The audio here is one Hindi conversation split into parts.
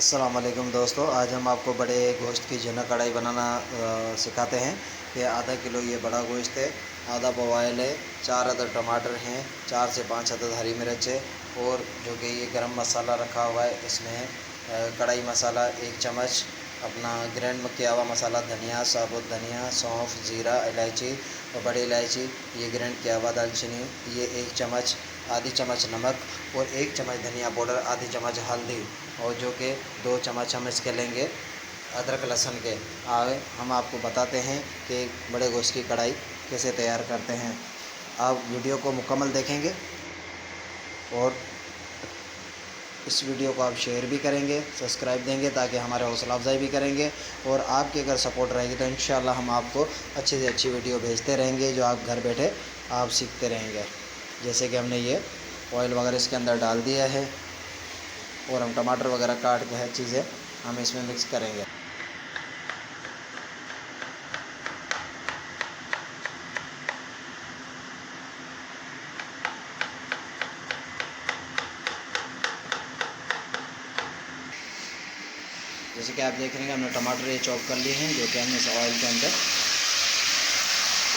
अस्सलाम वालेकुम दोस्तों, आज हम आपको बड़े गोश्त की झींगा कढ़ाई बनाना सिखाते हैं। ये आधा किलो ये बड़ा गोश्त है, आधा बॉयल है, 4 अदद टमाटर हैं, 4 से 5 अदद हरी मिर्च है और जो कि ये गरम मसाला रखा हुआ है। इसमें कढ़ाई मसाला 1 चम्मच, अपना ग्रैंड किया हुआ मसाला धनिया, साबुत धनिया, सौंफ, ज़ीरा, इलायची और बड़ी इलायची, ये ग्रैंड किया हुआ दालचीनी, ये 1 चम्मच, आधी चम्मच नमक और 1 चम्मच धनिया पाउडर, आधी चम्मच हल्दी और जो कि 2 चम्मच हम इसके लेंगे अदरक लहसुन के। आए हम आपको बताते हैं कि बड़े गोश्त की कढ़ाई कैसे तैयार करते हैं। आप वीडियो को मुकम्मल देखेंगे और इस वीडियो को आप शेयर भी करेंगे, सब्सक्राइब देंगे ताकि हमारे हौसला अफजाई भी करेंगे और आपकी अगर सपोर्ट रहेगी तो इंशाल्लाह हम आपको अच्छी से अच्छी वीडियो भेजते रहेंगे जो आप घर बैठे आप सीखते रहेंगे। जैसे कि हमने ये ऑयल वगैरह इसके अंदर डाल दिया है और हम टमाटर वगैरह काट के हर चीज़ें हम इसमें मिक्स करेंगे। जैसे कि आप देख रहे हैं हमने टमाटर ये चॉप कर लिए हैं, जो कि हमने इस ऑयल के अंदर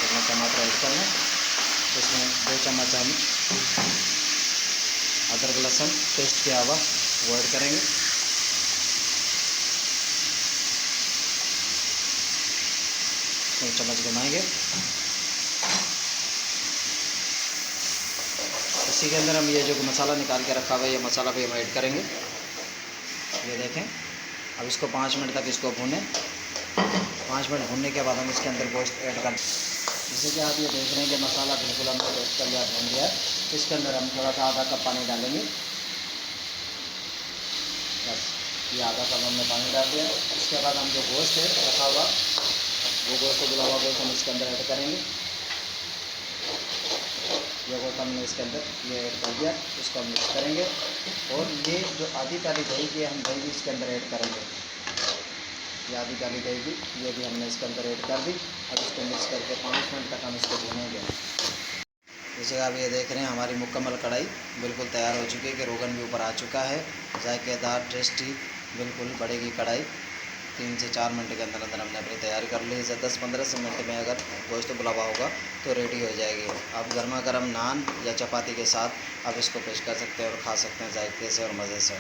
अपना टमाटर ऐड करना है। इसमें 2 चम्मच हम अदरक लहसुन पेस्ट किया हुआ वो ऐड करेंगे। एक चम्मच घुमाएंगे। इसी के अंदर हम ये जो मसाला निकाल के रखा हुआ है ये मसाला भी हम ऐड करेंगे। ये देखें, अब इसको 5 मिनट तक इसको भूनें। 5 मिनट भूनने के बाद हम इसके अंदर गोश्त ऐड कर, जैसे कि आप ये देख रहे हैं कि मसाला बिल्कुल हमने पेस्ट कर लिया, भून गया। इसके अंदर हम थोड़ा सा आधा कप पानी डालेंगे। बस ये आधा कप हमने पानी डाल दिया। इसके बाद हम जो गोश्त है रखा हुआ वो गोश्त को बुला हुआ गोश्त हम इसके अंदर ऐड करेंगे। ये गोश्त हमने इसके अंदर ये ऐड कर दिया, इसको हम मिक्स करेंगे और ये जो आधी प्याली दही की हम दही भी इसके अंदर ऐड करेंगे। ये आधी प्याली दही भी ये भी हमने इसके अंदर ऐड कर दी। अब इसको मिक्स करके 5 मिनट तक हम इसको भूनेंगे। जैसे आप ये देख रहे हैं हमारी मुकम्मल कढ़ाई बिल्कुल तैयार हो चुकी है कि रोगन भी ऊपर आ चुका है। जायकेदार टेस्टी बिल्कुल बड़ेगी कढ़ाई। 3 से 4 मिनट के अंदर अंदर हमने अपनी तैयारी कर ली है। 10-15 से मिनट में अगर गोश्त बुलावा होगा तो रेडी हो जाएगी। आप गर्मा गर्म नान या चपाती के साथ आप इसको पेश कर सकते हैं और खा सकते हैं जायके से और मज़े से।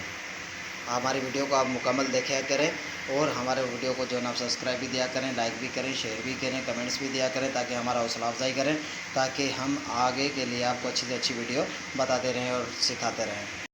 हमारी वीडियो को आप मुकम्मल देखा करें और हमारे वीडियो को जो है आप सब्सक्राइब भी दिया करें, लाइक भी करें, शेयर भी करें, कमेंट्स भी दिया करें ताकि हमारा हौसला अफजाई करें, ताकि हम आगे के लिए आपको अच्छी से अच्छी वीडियो बताते रहें और सिखाते रहें।